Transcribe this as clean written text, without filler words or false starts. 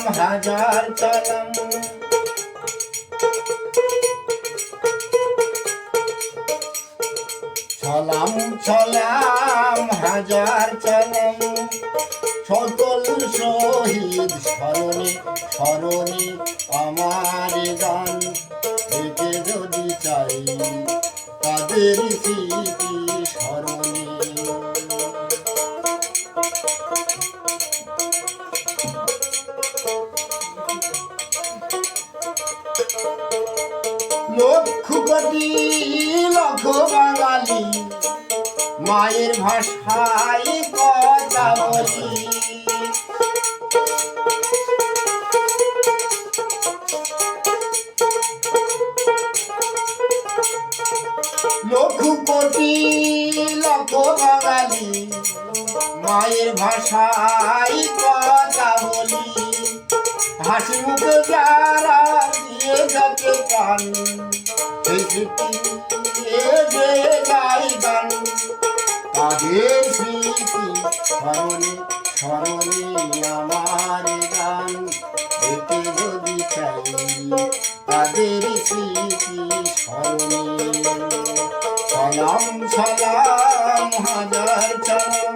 সালাম হাজার সালাম সালাম সালাম হাজার সালাম সকল শহীদ স্মরণে স্মরণে আমার গান থেকে যদি চাই তাদের স্মৃতি স্মরণে লক্ষ কোটি লক্ষ বাঙালি মায়ের ভাষায় কথা বলি লক্ষ কোটি লক্ষ বাঙালি মায়ের ভাষায় কথা বলি হাসি মুখে যারা দিয়ে যাচ্ছে প্রাণ সেই স্মৃতি গাই গান তাদের স্মৃতি স্মরণে স্মরণে আমার গান এতে যদি চাই তাদের স্মৃতি স্মরণে সালাম সালাম হাজার সালাম